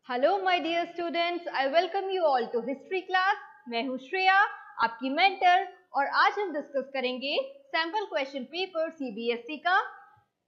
Hello my dear students, I welcome you all to history class. मैं हूं श्रेया, आपकी mentor, और आज हम डिस्कस करेंगे सैंपल क्वेश्चन पेपर सीबीएसई का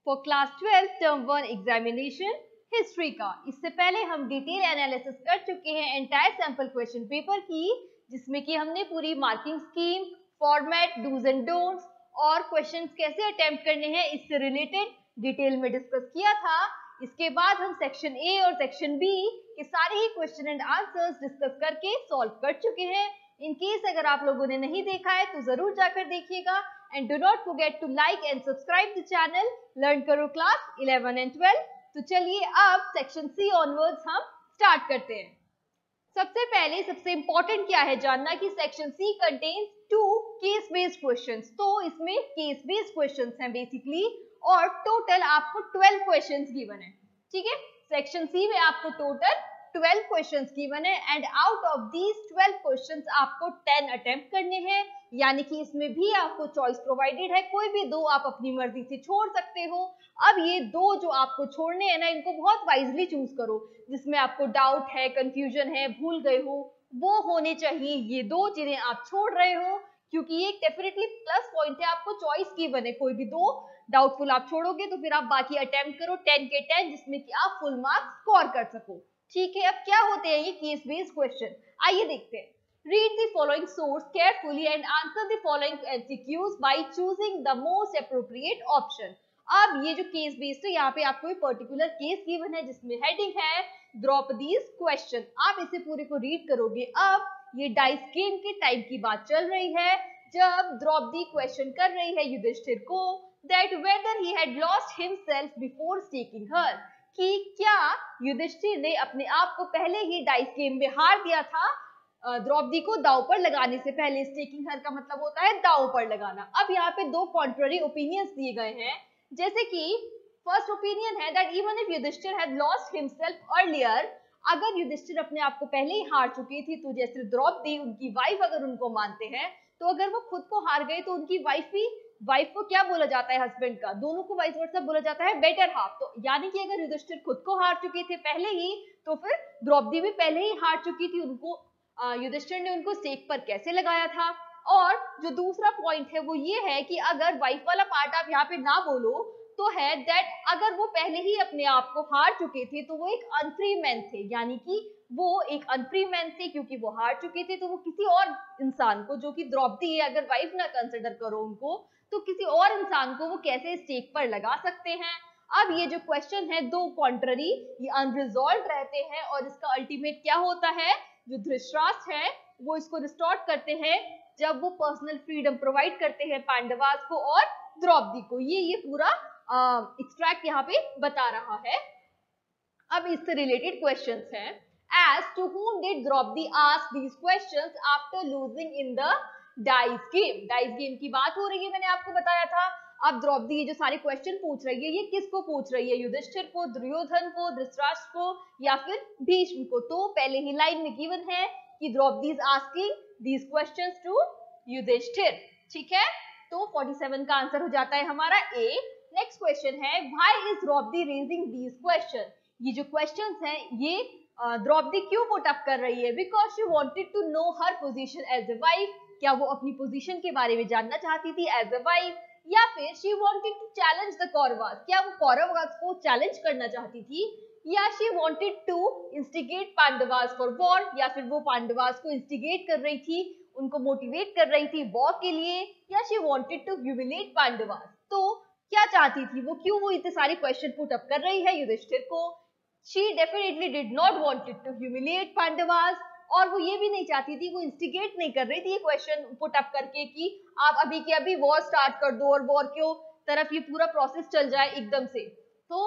for class 12 term 1 examination history का। इससे पहले हम डिटेल एनालिसिस कर चुके हैं एंटायर सैंपल क्वेश्चन पेपर की, जिसमें कि हमने पूरी marking scheme, format, dos and don'ts और क्वेश्चंस कैसे अटेम्प्ट करने हैं इससे रिलेटेड डिटेल में डिस्कस किया था। इसके बाद हम सेक्शन ए और सेक्शन बी के सारे ही क्वेश्चन एंड आंसर्स डिस्कस करके सॉल्व कर चुके हैं। इन केस अगर आप लोगों ने नहीं देखा है तो जरूर जाकर देखिएगा and do not forget to like and subscribe the channel. Learn करो क्लास 11 एंड 12। तो चलिए अब सेक्शन सी ऑनवर्ड्स हम स्टार्ट करते हैं। सबसे पहले सबसे इंपॉर्टेंट क्या है जानना कि section C contains 2 case based questions. तो इसमें केस बेस्ड क्वेश्चंस हैं बेसिकली, और टोटल आपको 12 क्वेश्चंस गिवन है। ठीक है, सेक्शन सी में आपको टोटल 12 क्वेश्चंस गिवन है and out of these 12 questions आपको 10 अटेम्प्ट करने हैं, यानी कि इसमें भी आपको चॉइस प्रोवाइडेड है, कोई भी दो आप अपनी मर्जी से छोड़ सकते हो। अब ये दो जो आपको छोड़ने हैं ना, इनको बहुत वाइजली चूज करो। जिसमें आपको डाउट है, कंफ्यूजन है, भूल गए हो, वो होने चाहिए ये दो जिन्हें आप छोड़ रहे हो, क्योंकि ये डेफिनेटली प्लस पॉइंट है। आपको चॉइस की बने, कोई भी दो डाउटफुल आप छोड़ोगे तो फिर आप बाकी अटेम्प्ट करो 10 के 10, जिसमें कि आप फुल मार्क्स स्कोर कर सको। ठीक है, अब क्या होते हैं ये केस बेस्ड क्वेश्चन, आइए देखते हैं। Read the following source carefully and answer the following MCQs by choosing the most appropriate option. अब ये जो केस बेस्ड है, यहाँ पे आपको एक पर्टिकुलर केस गिवन है जिसमें हेडिंग है द्रौपदीज क्वेश्चन। आप इसे पूरे को रीड करोगे। अब ये डाइस गेम के टाइम की बात चल रही है, जब द्रौपदी क्वेश्चन कर रही है युधिष्ठिर को that whether he had lost himself before taking her, कि क्या युधिष्ठिर ने अपने आप को पहले ही डाइस गेम में हार दिया था द्रौपदी को दांव पर लगाने से पहले। स्टेकिंग हर का मतलब होता है दांव पर लगाना। अब यहाँ पे दो कॉन्ट्ररी ओपिनियंस दिए गए हैं, जैसे कि फर्स्ट ओपिनियन है that even if Yudhishthira had lost himself earlier, अगर युधिष्ठिर अपने आप को पहले ही हार चुकी थी, तो जैसे द्रौपदी उनकी वाइफ अगर उनको मानते हैं, तो अगर वो खुद को हार गए तो उनकी वाइफ को क्या बोला जाता है, हस्बैंड का, दोनों को वाइस वर्सा बोला जाता है बेटर हाफ। तो यानी कि अगर युधिष्ठिर खुद को हार चुके थे पहले ही, तो फिर द्रौपदी भी पहले ही हार चुकी थी, उनको युधिष्ठिर ने उनको स्टेक पर कैसे लगाया था। और जो दूसरा पॉइंट है वो ये है कि अगर वाइफ वाला पार्ट आप यहाँ पे ना बोलो तो है दैट अगर वो पहले ही अपने आप को हार चुके थे तो वो एक अनफ्री मैन थे, यानी कि वो एक अनफ्री मैन थे क्योंकि वो हार चुके थे। तो वो किसी और इंसान को, जो कि द्रौपदी है, अगर वाइफ ना कंसिडर करो उनको, तो किसी और इंसान को वो कैसे स्टेक पर लगा सकते हैं। अब ये जो क्वेश्चन है दो कॉन्ट्ररी, ये अनरिजॉल्व रहते हैं, और इसका अल्टीमेट क्या होता है, जो धृतराष्ट्र है वो इसको रिस्टोर करते हैं जब वो पर्सनल फ्रीडम प्रोवाइड करते हैं पांडवास को और द्रौपदी को। ये पूरा एक्सट्रैक्ट यहाँ पे बता रहा है। अब इससे रिलेटेड क्वेश्चंस हैं। As to whom did Draupadi ask these questions after losing in the dice game? Dice game की बात हो रही है, मैंने आपको बताया था। अब द्रौपदी ये जो सारे क्वेश्चन पूछ रही है, ये किसको पूछ रही है, युधिष्ठिर को, दुर्योधन को, धृतराष्ट्र को, या फिर भीष्म को। तो पहले ही लाइन में गिवन है कि Draupadi is asking these questions to Yudhishthira. ठीक है, तो 47 का आंसर हो जाता है हमारा ए। नेक्स्ट क्वेश्चन है why is Draupadi raising these question. ये जो क्वेश्चंस हैं ये द्रौपदी क्यों पुट अप कर रही है, because she wanted to know her position as a wife. क्या वो अपनी पोजीशन के बारे में जानना चाहती थी एज ए वाइफ, या फिर she wanted to challenge the Kauravas, क्या वो कौरवास को चैलेंज करना चाहती थी, या she wanted to instigate Pandavas for war, या फिर वो पांडवास को इंस्टिगेट कर रही थी, उनको मोटिवेट कर रही थी वॉर के लिए, या she wanted to humiliate Pandavas. तो क्या चाहती थी वो, क्यों वो इतने सारे क्वेश्चन पुट अप कर रही है युधिष्ठिर को। She definitely did not wanted to humiliate Pandavas, और वो ये भी नहीं चाहती थी, वो इंस्टिगेट नहीं कर रही थी ये क्वेश्चन पुट अप करके कि आप अभी के अभी वॉर स्टार्ट कर दो और वॉर के तरफ ये पूरा प्रोसेस चल जाए एकदम से। तो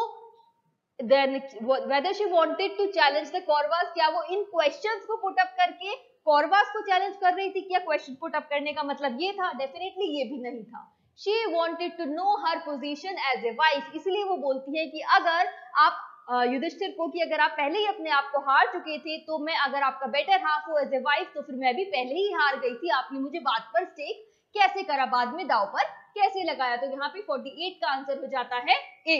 then whether she wanted to challenge the Kauravas, क्या वो इन क्वेश्चंस को पुट अप करके कौरवास को चैलेंज कर रही थी, क्या क्वेश्चन पुट अप करने का मतलब ये था, डेफिनेटली ये भी नहीं था। She wanted to know her position as a wife, इसलिए वो बोलती है कि अगर आप युधिष्ठिर को, कि अगर आप पहले ही अपने आप को हार चुके थे, तो मैं अगर आपका बेटर हाफ हूँ एज ए वाइफ, तो फिर मैं भी पहले ही हार गई थी, आपने मुझे बात पर स्टेक कैसे करा, बाद में दाव पर कैसे लगाया। तो यहाँ पे 48 का आंसर हो जाता है ए।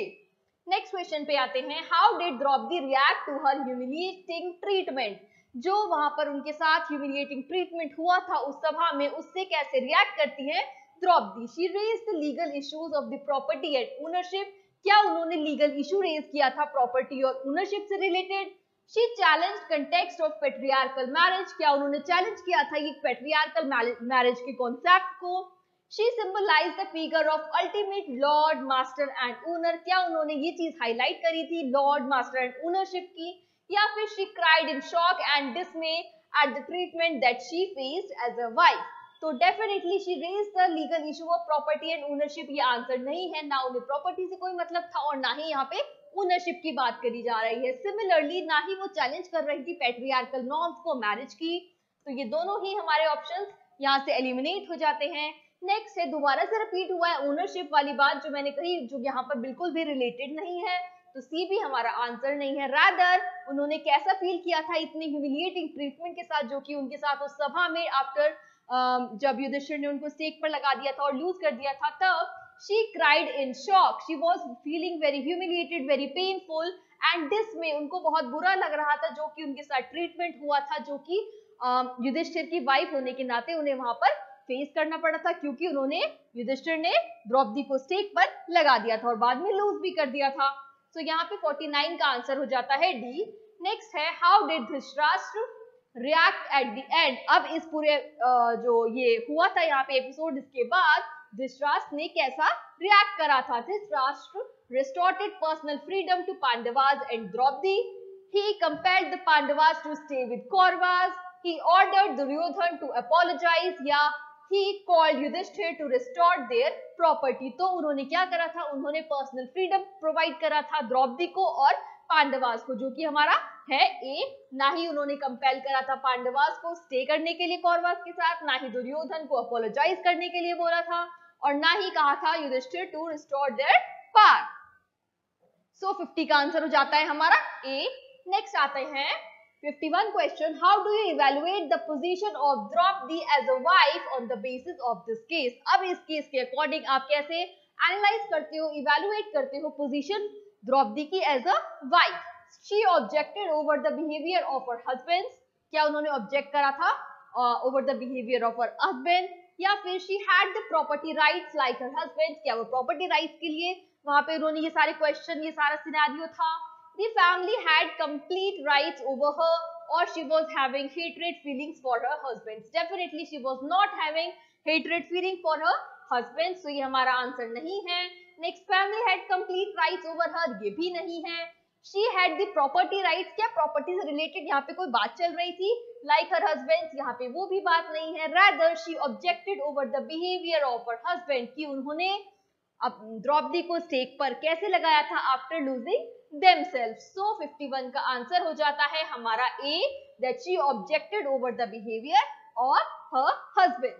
नेक्स्ट क्वेश्चन पे आते हैं, how did Draupadi react to her humiliating treatment. जो वहां पर उनके साथ ह्यूमिलिएटिंग ट्रीटमेंट हुआ था उस सभा में, उससे कैसे रिएक्ट करती है Draupadi. She raised the legal issues of the property and ownership. क्या उन्होंने लीगल इशू रेज किया था प्रॉपर्टी और ओनरशिप से related. She challenged context of patriarchal marriage. क्या उन्होंने चैलेंज किया था ये पेट्रियार्कल मैरिज के कॉन्सेप्ट को। She symbolized the figure of ultimate lord, master and owner। क्या उन्होंने ये चीज हाईलाइट करी थी लॉर्ड, मास्टर एंड ओनरशिप की। या फिर she cried in shock and dismay at the treatment that she faced as a wife। तो definitely she raised the legal issue of property and ownership। ये आंसर नहीं है, ना उन्हें प्रॉपर्टी से कोई मतलब था और ना ही यहाँ पे ओनरशिप की बात करी जा रही है। सिमिलरली ना ही वो चैलेंज कर रही थी पेट्रियार्कल नॉर्म्स को मैरिज की। तो ये दोनों ही हमारे ऑप्शंस यहाँ से एलिमिनेट हो जाते हैं। नेक्स्ट है, दोबारा से रिपीट हुआ है ओनरशिप वाली बात जो मैंने कही, जो यहाँ पर बिल्कुल भी रिलेटेड नहीं है, तो सी भी हमारा आंसर नहीं है। रादर उन्होंने कैसा फील किया था इतनी ह्यूमिलिएटिंग ट्रीटमेंट के साथ जो कि उनके साथ उस सभा में आफ्टर जब युधिष्ठिर ने उनको स्टेक पर लगा दिया था और लूज कर दिया था, तब she cried in shock. She was feeling very humiliated, very painful and डिसमे। उनको बहुत बुरा लग रहा था जो कि उनके साथ ट्रीटमेंट हुआ था, जो कि युधिष्ठिर की वाइफ होने के नाते उन्हें वहां पर फेस करना पड़ा था, क्योंकि उन्होंने युधिष्ठिर ने द्रौपदी को स्टेक पर लगा दिया था और बाद में लूज भी कर दिया था। तो यहाँ पे 49 का आंसर हो जाता है डी। नेक्स्ट है, how did Dhritarashtra react at the end. अब इस पूरे जो ये हुआ था यहाँ पे एपिसोड, इसके बाद धृतराष्ट्र ने कैसा रिएक्ट करा था। Dhritarashtra restored personal freedom to Pandavas and Draupadi. He compelled the Pandavas to stay with Kauravas. He ordered Duryodhan to apologize, या he called Yudhishthir to restore their property। तो उन्होंने क्या करा था, उन्होंने पर्सनल फ्रीडम प्रोवाइड करा था द्रौपदी को और पांडवास को, जो कि हमारा है ए। ना ही उन्होंने कंपेल करा था पांडवास को स्टे करने के लिए कौरवास के साथ, ना ही दुर्योधन को अपोलोजाइज करने के लिए बोला था, और ना ही कहा था Yudhishthir to restore their power. So 50 का आंसर हो जाता है हमारा ए। नेक्स्ट आते हैं 51 question, how do you evaluate the position of Draupadi as a wife on the basis of this case. अब इस केस के अकॉर्डिंग आप कैसे एनालाइज करते हो, इवेलुएट करते हो पोजीशन द्रौपदी की as a wife. She objected over the behaviour of her husband. क्या उन्होंने ऑब्जेक्ट करा था over the behaviour of her husband. या फिर she had the property rights like her husband. क्या वो प्रॉपर्टी राइट्स के लिए वहां पे उन्होंने ये सारे क्वेश्चन, ये सारा सिनेरियो था। The family had complete rights over her, or she was having hatred feelings for her husband. Definitely she was not having hatred feeling for her husband, so ये हमारा आंसर नहीं है। Next, family had complete rights over her, ये भी नहीं है। She had the property rights। क्या property से रिलेटेड यहाँ पे कोई बात चल रही थी like her husband, यहाँ पे वो भी बात नहीं है। Rather she objected over the behavior of her husband, कि उन्होंने अब द्रौपदी को स्टेक पर कैसे लगाया था आफ्टर लूजिंग themselves। So 51 का आंसर हो जाता है हमारा A, that she objected over the behavior of her husband।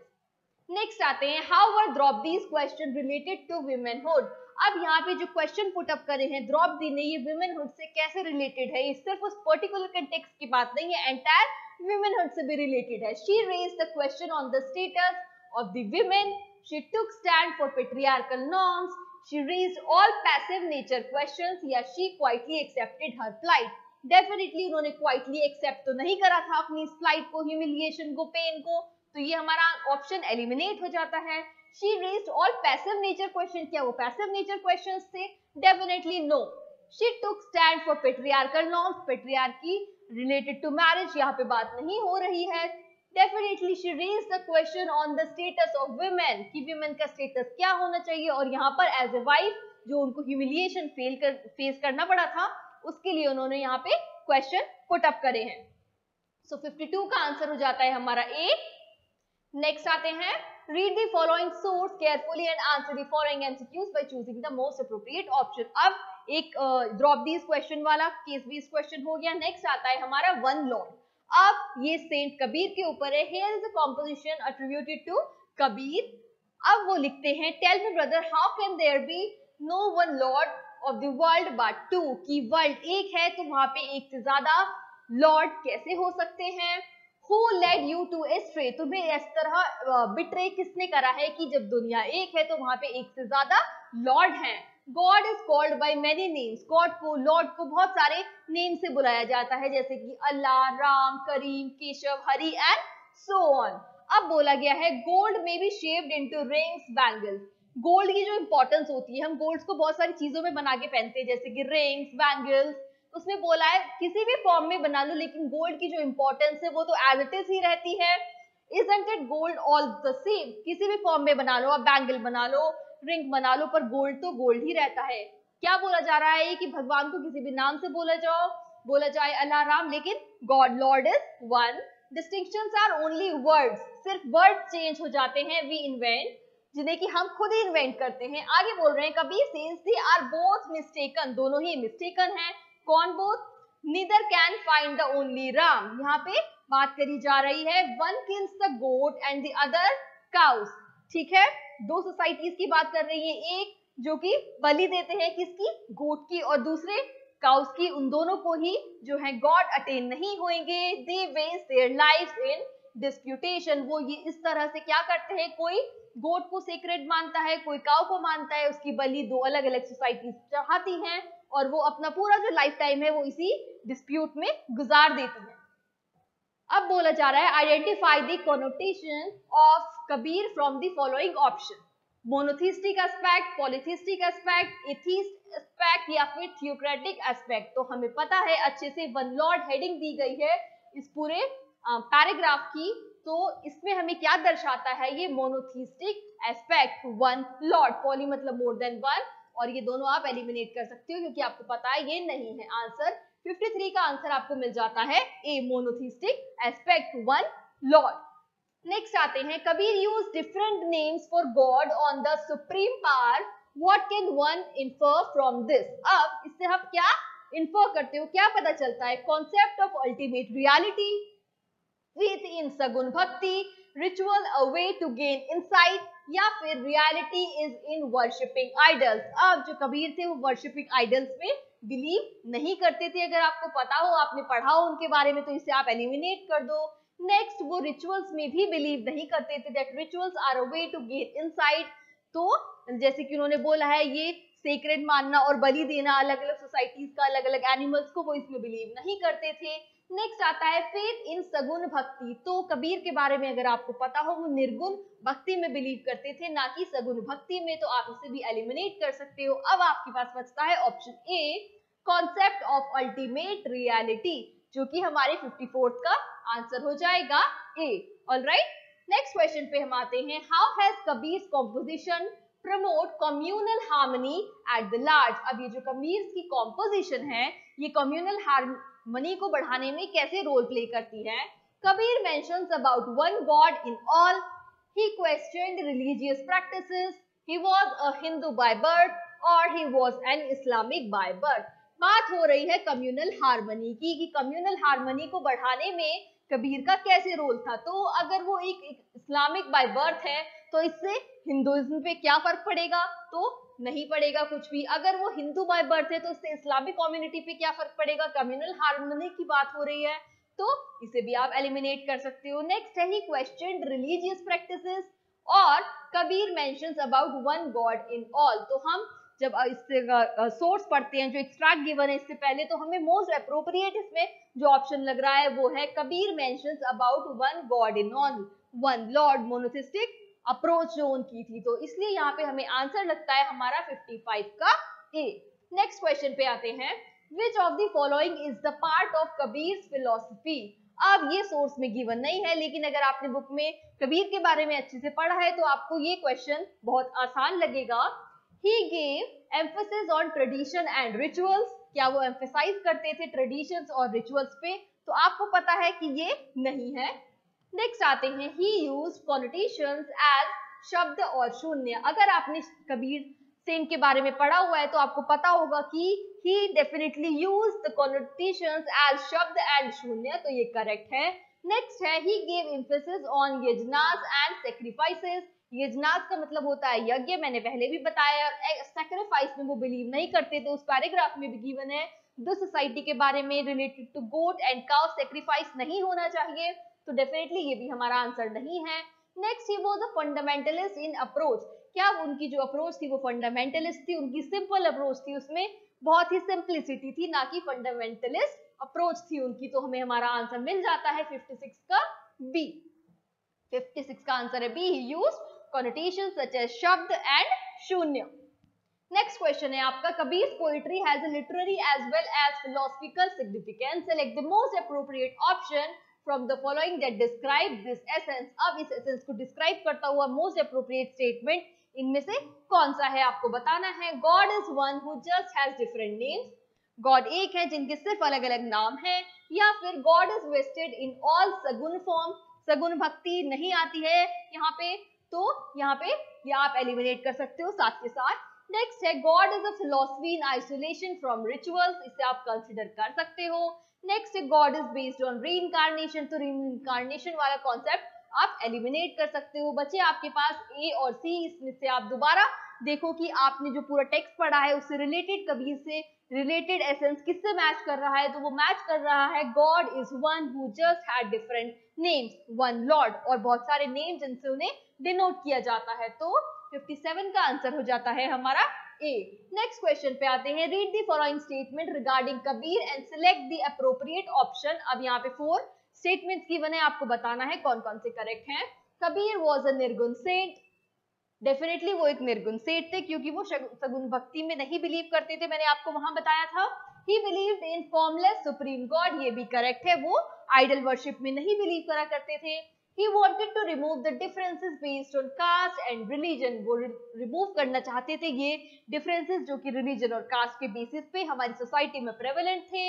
Next आते हैं, how were Draupadi's question related to womanhood। अब यहाँ पे जो क्वेश्चन पुट अप करे हैं द्रौपदी ने, ये womanhood से कैसे रिलेटेड है। ये सिर्फ उस पर्टिकुलर कंटेक्स्ट की बात नहीं है, एंटायर womanhood से भी रिलेटेड है। She raised the question on the status of the women. She took stand for patriarchal norms. She raised all passive nature questions, या she quietly accepted her plight। Definitely उन्होंने quietly accept तो नहीं करा था अपनी इस plight को, humiliation को, pain को, तो ये हमारा ऑप्शन एलिमिनेट हो जाता है। She raised all passive nature questions। क्या वो passive nature questions थे? Definitely no। She took stand for patriarchal norms। patriarchy related to marriage यहाँ पे बात नहीं हो रही है। Definitely she raised the question on the status of women, कि women का status क्या होना चाहिए, और यहाँ पर as a wife जो उनको humiliation फेस करना पड़ा था, उसके लिए उन्होंने यहाँ पे क्वेश्चन पुट अप करे हैं। So 52 का आंसर हो जाता है हमारा A। नेक्स्ट आते हैं, read the following source carefully and answer the following MCQs by choosing the most appropriate option। अब एक द्रौपदी क्वेश्चन वाला केस भी इस क्वेश्चन हो गया। नेक्स्ट आता है हमारा वन लॉर्ड। अब ये सेंट कबीर के ऊपर है। Here is a composition attributed to Kabir. अब वो लिखते हैं, tell me brother how can there be no one lord of the world but two, कि वर्ल्ड एक है तो वहां पे एक से ज्यादा लॉर्ड कैसे हो सकते हैं। Who led you to astray, तुम्हें इस तरह बिट्रे किसने करा है कि जब दुनिया एक है तो वहां पे एक से ज्यादा लॉर्ड हैं। God is called by many names, God को, लॉर्ड को बहुत सारे नेम से बुलाया जाता है, जैसे कि Allah, Ram, Karim, Keshav, Hari and so on. अब बोला गया है गोल्ड में be shaped into rings, bangles. Gold की जो इंपॉर्टेंस होती है, हम गोल्ड को बहुत सारी चीजों में बना के पहनते हैं, जैसे कि रिंग्स, बैंगल्स। उसमें बोला है किसी भी फॉर्म में बना लो, लेकिन गोल्ड की जो इंपॉर्टेंस है वो तो एज इट इज ही रहती है। Isn't it gold all the same? किसी भी फॉर्म में बना लो, आप बैंगल बना लो, रिंग बना लो, पर गोल्ड तो गोल्ड ही रहता है। क्या बोला जा रहा है कि भगवान को किसी भी नाम से बोला जाए अल्लाह, राम, लेकिन God, lord is one. Distinctions are only words, सिर्फ वर्ड चेंज हो जाते हैं। वी इन्वेंट, जिन्हें कि हम खुद ही इन्वेंट करते हैं। आगे बोल रहे हैं Kabir says they are both mistaken, दोनों ही मिस्टेकन हैं। कौन both? Neither can find the only Ram. यहाँ पे बात करी जा रही है one kills the goat and the other cows. ठीक है, दो सोसाइटीज की बात कर रही है, एक जो कि बलि देते हैं किसकी? गोट की, और दूसरे काउस की। उन दोनों को ही जो है गॉड अटेन नहीं होंगे। दे वेस्ट देयर लाइफ इन डिस्प्यूटेशन, वो ये इस तरह से क्या करते हैं, कोई गोट को सेक्रेड मानता है, कोई काउ को मानता है, उसकी बलि दो अलग अलग सोसाइटीज चढ़ाती हैं, और वो अपना पूरा जो लाइफ टाइम है वो इसी डिस्प्यूट में गुजार देती है। अब बोला जा रहा है identify the connotation of Kabir from the following option, monotheistic aspect, पॉलीथिस्टिक aspect, atheist aspect या फिर थियोक्रेटिक एस्पेक्ट। तो हमें पता है अच्छे से वन लॉर्ड हेडिंग दी गई है इस पूरे पैराग्राफ की, तो इसमें हमें क्या दर्शाता है, ये monotheistic aspect, one Lord, poly मतलब मोर देन वन, और ये दोनों आप एलिमिनेट कर सकते हो क्योंकि आपको पता है ये नहीं है। आंसर 53 का आंसर आपको मिल जाता है a, monotheistic aspect, one lord. Next आते हैं Kabir use different names for God on the supreme power, what can one infer from this. अब इससे हम क्या इन्फर करते हो, क्या पता चलता है? Concept of ultimate reality, faith in sagun bhakti, ritual a way to gain insight, या फिर reality is in worshipping idols. अब जो कबीर थे वो वर्शिपिंग आइडल्स में बिलीव नहीं करते थे। अगर आपको पता हो, आपने पढ़ा हो उनके बारे में, तो इसे आप एलिमिनेट कर दो। नेक्स्ट, वो रिचुअल्स में भी बिलीव नहीं करते थे, that rituals are a way to gain insight. तो जैसे कि उन्होंने बोला है ये सेक्रेड मानना और बलि देना अलग अलग सोसाइटीज का, अलग अलग एनिमल्स को, वो इसमें बिलीव नहीं करते थे। नेक्स्ट आता है फेथ इन सगुन भक्ति। तो कबीर के बारे में अगर आपको पता हो, वो निर्गुण भक्ति में बिलीव करते थे, ना कि सगुन भक्ति में, तो आप इसे भी एलिमिनेट कर सकते हो। अब आपके पास बचता है option A, concept of ultimate reality, जो कि हमारे 54th का आंसर हो जाएगा ए। ऑलराइट, नेक्स्ट क्वेश्चन पे हम आते हैं। How has Kabir's composition promote communal harmony at the large. अब ये जो कबीर की कॉम्पोजिशन है, ये कम्युनल हार्मनी को बढ़ाने में कैसे रोल प्ले करती है? Kabir mentions about one God in all, he questioned religious practices, he was a Hindu by birth or he was an Islamic by birth। बात हो रही है कम्युनल हार्मनी की, कि कम्युनल हार्मनी को बढ़ाने में कबीर का कैसे रोल था। तो अगर वो एक इस्लामिक बाय बर्थ है, तो इससे हिंदुइज्म पे क्या फर्क पड़ेगा? तो नहीं पड़ेगा कुछ भी। अगर वो हिंदू बाय बर्थ है, तो इससे इस्लामिक कम्युनिटी पे क्या फर्क पड़ेगा? कम्युनल हार्मनी की बात हो रही है, तो इसे भी आप एलिमिनेट कर सकते हो। नेक्स्ट है ही क्वेश्चन रिलीजियस प्रैक्टिसेस, और Kabir mentions about one God in all. तो हम जब इससे सोर्स पढ़ते हैं, जो एक्सट्रैक्ट गिवन है इससे पहले, तो हमें मोस्ट अप्रोप्रिएट इसमें जो ऑप्शन लग रहा है वो है Kabir mentions about one God in all, one Lord, monotheistic approach जो उनकी थी। तो इसलिए यहाँ पे हमें आंसर लगता है हमारा 55 का ए। नेक्स्ट क्वेश्चन पे आते हैं। Which of the following is the part of Kabir's philosophy? अब ये सोर्स में गिवन नहीं है, लेकिन अगर आपने बुक में कबीर के बारे में अच्छे से पढ़ा है तो आपको ये क्वेश्चन बहुत आसान लगेगा। He gave emphasis on tradition and rituals। क्या वो एम्फेसाइज करते थे ट्रेडिशंस और रिचुअल्स पे? तो आपको पता है कि ये नहीं है। नेक्स्ट आते हैं, he used connotations as शब्द और शून्य। अगर आपने कबीर सेन के बारे में पढ़ा हुआ है तो आपको पता होगा कि he definitely used the connotations as शब्द and शून्य, तो ये करेक्ट है। नेक्स्ट है he gave emphasis on yajnas and sacrifices। यजनास का मतलब होता है यज्ञ, मैंने पहले भी बताया। सैक्रिफाइस में वो बिलीव नहीं करते थे, उस पैराग्राफ में भी गिवन है। द सोसाइटी के बारे में related to goat and cow sacrifice नहीं होना चाहिए, तो डेफिनेटली ये भी हमारा आंसर नहीं है। Next, he was a fundamentalist in approach. क्या उनकी जो अप्रोच थी वो फंडामेंटलिस्ट थी, उनकी सिंपल अप्रोच थी, उसमें बहुत ही सिंप्लिसिटी थी, ना कि फंडामेंटलिस्ट अप्रोच थी उनकी। तो हमें हमारा आंसर मिल जाता है 56 का बी। 56 का आंसर है B. He used connotations such as shabd and shunya. Next question है आपका, Kabir poetry has a literary as well as philosophical significance, select the most appropriate option from the following that describe this essence. अब इस essence को describe करता हुआ most appropriate statement इनमें से कौन सा है, आपको बताना है। God is one who just has different names, God एक है जिनके सिर्फ अलग अलग नाम है, या फिर God is vested in all sagun form, sagun bhakti नहीं आती है यहाँ पे, तो यहाँ पे या आप एलिमिनेट कर सकते हो साथ के साथ। नेक्स्ट है God is a philosophy in isolation from rituals, इसे आप कंसिडर कर सकते हो। नेक्स्ट है God is based on reincarnation, तो रीइंकार्नेशन वाला कॉन्सेप्ट आप एलिमिनेट कर सकते हो। बचे आपके पास ए और सी, इसमें से आप दोबारा देखो कि आपने जो पूरा टेक्स्ट पढ़ा है उससे रिलेटेड, कबीर से रिलेटेड एसेंस किससे मैच कर रहा है, तो वो मैच कर रहा है God is one who just had different names, one Lord, और बहुत सारे नेम जिनसे उन्हें डिनोट किया जाता है। तो 57 का आंसर हो जाता है हमारा ए। नेक्स्ट क्वेश्चन पे आते हैं, read the following statement regarding Kabir and select the appropriate option. अब यहाँ पे 4 स्टेटमेंट्स गिवन है, आपको बताना है कौन कौन से करेक्ट हैं। कबीर वॉज अ निर्गुण सेंट, डेफिनेटली वो एक निर्गुण सेठ थे क्योंकि वो सगुन भक्ति में नहीं बिलीव करते थे, मैंने आपको वहां बताया था। ही believed in formless supreme God, ये भी करेक्ट है, वो आइडल वर्शिप में नहीं बिलीव करा करते थे। He wanted to remove the differences based on caste and religion, वो रिमूव करना चाहते थे ये डिफरेंसेस जो कि रिलीजन और कास्ट के बेसिस पे हमारी सोसाइटी में प्रेवलेंट थे।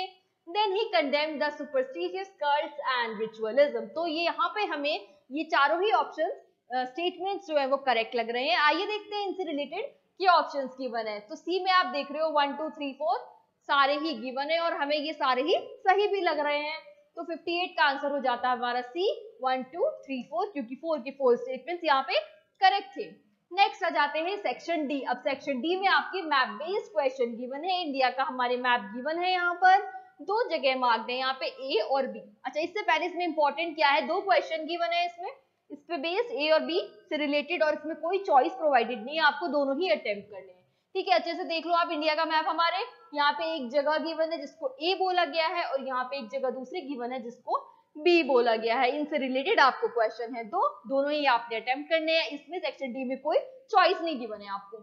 Then he condemned the superstitious cults and ritualism, तो ये यहाँ पे हमें ये चारों ही ऑप्शंस स्टेटमेंट्स जो है वो करेक्ट लग रहे हैं। आइए देखते हैं इनसे रिलेटेड क्या ऑप्शंस गिवन है। तो सी में आप देख रहे हो 1 2 3 4 सारे ही गिवन है और हमें ये सारे ही सही भी लग रहे हैं। तो 58 का आंसर हो जाता है हमारा सी 1 2 3 4, क्योंकि 4 के 4 स्टेटमेंट्स यहाँ पे करेक्ट थे। नेक्स्ट आ जाते हैं सेक्शन डी। अब सेक्शन डी में आपके मैप बेस्ड क्वेश्चन गिवन है, इंडिया का हमारे मैप गिवन है, यहाँ पर 2 जगह मार्क्ड है, यहाँ पे ए और बी। अच्छा, इससे पहले इसमें इंपॉर्टेंट क्या है, 2 क्वेश्चन गिवन है इसमें, इस पे बेस ए और बी से रिलेटेड, और इसमें कोई चॉइस प्रोवाइडेड नहीं है, आपको दोनों ही अटेम्प्ट करने हैं। ठीक है, अच्छे से देख लो आप इंडिया का मैप। हमारे यहाँ पे एक जगह गिवन है जिसको ए बोला गया है और यहाँ पे एक जगह दूसरी गिवन है जिसको बी बोला गया है। इनसे रिलेटेड आपको क्वेश्चन है, तो दोनों ही आपने अटेम्प्ट करने हैं। इसमें सेक्शन डी में कोई चॉइस नहीं गिवन है आपको।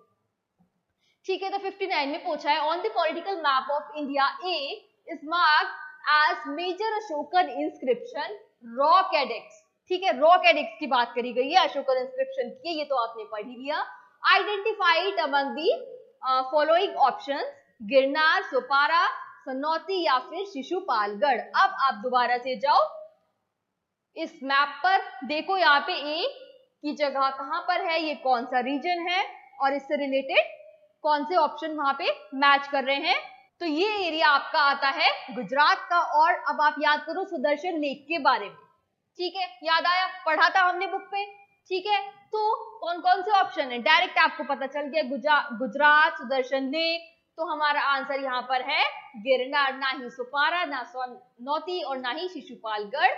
ठीक है, तो 59 में पूछा है, on the political map of India A is marked as major Ashokan inscription rock edicts. ठीक है, रॉक एडिक्स की बात करी गई है, अशोकन इंस्क्रिप्शन की, ये तो आपने पढ़ ही लिया। Identified among the following options, Girnar, Sopara, Sanauti या फिर शिशुपालगढ़। अब आप दोबारा से जाओ इस मैप पर, देखो यहाँ पे ए की जगह कहां पर है, ये कौन सा रीजन है और इससे रिलेटेड कौन से ऑप्शन वहां पे मैच कर रहे हैं। तो ये एरिया आपका आता है गुजरात का। और अब आप याद करो सुदर्शन लेक के बारे में। ठीक है, याद आया, पढ़ा था हमने बुक पे। ठीक है, तो कौन कौन से ऑप्शन है डायरेक्ट आपको पता चल गया, गुजरात, सुदर्शन लेक। तो हमारा आंसर यहाँ पर है गिरनार, ना ही सुपारा, ना सनौती और ना ही शिशुपालगढ़।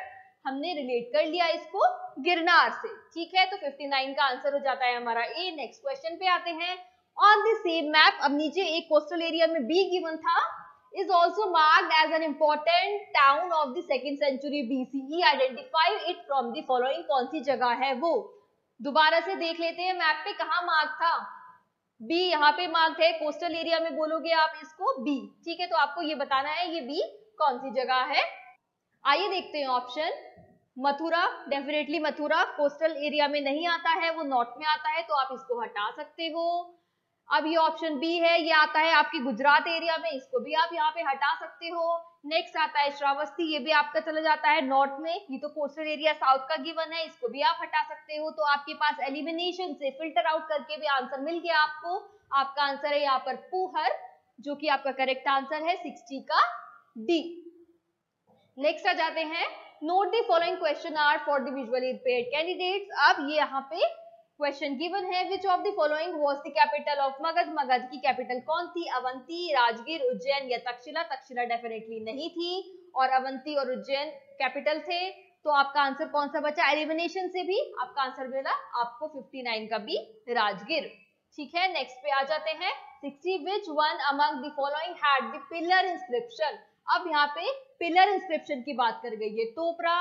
हमने रिलेट कर लिया इसको गिरनार से। ठीक है, तो 59 का आंसर हो जाता है हमारा ए। नेक्स्ट क्वेश्चन पे आते हैं, ऑन द सेम मैप, अब नीचे एक कोस्टल एरिया में बी गिवन था, is also marked as an important town of the 2nd century BCE. Identify it from the following, कौन सी जगह है वो। दोबारा से देख लेते हैं मैप पे कहाँ मार्क था, बी यहाँ पे मार्क है, कोस्टल एरिया में बोलोगे आप इसको बी। ठीक है, तो आपको ये बताना है ये बी कौन सी जगह है। आइए देखते हैं option, Mathura, definitely Mathura coastal area में नहीं आता है, वो नॉर्थ में आता है, तो आप इसको हटा सकते हो। अब ये ऑप्शन बी है, ये आता है आपके गुजरात एरिया में, इसको भी आप यहाँ पे हटा सकते हो। नेक्स्ट आता है श्रावस्ती, ये भी आपका चला जाता है नॉर्थ में, ये तो कोस्टल एरिया साउथ का गिवन है, इसको भी आप हटा सकते हो। तो आपके पास एलिमिनेशन से फिल्टर आउट करके भी आंसर मिल गया आपको। आपका आंसर है यहाँ पर पुहर, जो कि आपका करेक्ट आंसर है 60 का डी। नेक्स्ट आ जाते हैं, note the following question are for the visually impaired candidates. अब ये यहाँ पे क्वेश्चन गिवन है, which of the following was the capital of Magadha. Magadha की कैपिटल कौन थी, अवंती, राजगीर, उज्जैन या तक्षशिला। तक्षशिला डेफिनेटली नहीं थी और अवंती और उज्जैन कैपिटल थे। तो आपका आंसर कौन सा बचा? एलिमिनेशन से भी आपका आंसर मिला आपको 59 का भी राजगीर। ठीक है, नेक्स्ट पे आ जाते हैं। 60 which one among the following had the pillar inscription. अब यहाँ पे पिलर इंस्क्रिप्शन की बात कर गई है, तोपरा,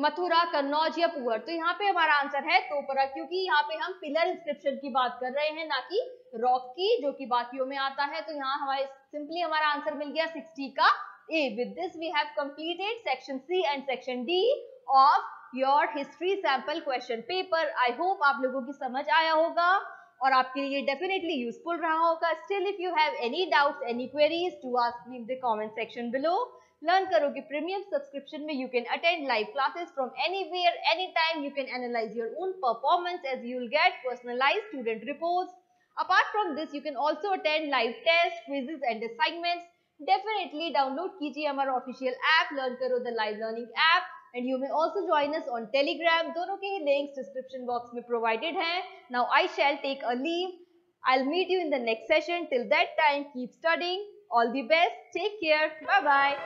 मथुरा, कन्नौज या पुअर। तो यहाँ पे हमारा आंसर है तोपरा, क्योंकि यहाँ पे हम पिलर इंस्क्रिप्शन की बात कर रहे हैं, ना कि रॉक की, जो कि बाकियों में आता है। तो यहाँ हमारे सिंपली हमारा आंसर मिल गया 60 का A. With this we have completed section C and section D of your history sample question paper. I hope आप लोगों की समझ आया होगा और आपके लिए definitely useful रहा होगा. Still, if you have any doubts, any queries, to ask me in the comment section below. Learn करो कि premium subscription में you can attend live classes from anywhere, anytime. You can analyze your own performance as you will get personalized student reports. Apart from this, you can also attend live tests, quizzes and assignments. Definitely download कीजिए हमारा official app learn करो the live learning app, and you may also join us on Telegram. दोनों के ही links description box में provided हैं। Now I shall take a leave. I will meet you in the next session. Till that time keep studying. All the best, take care, bye bye.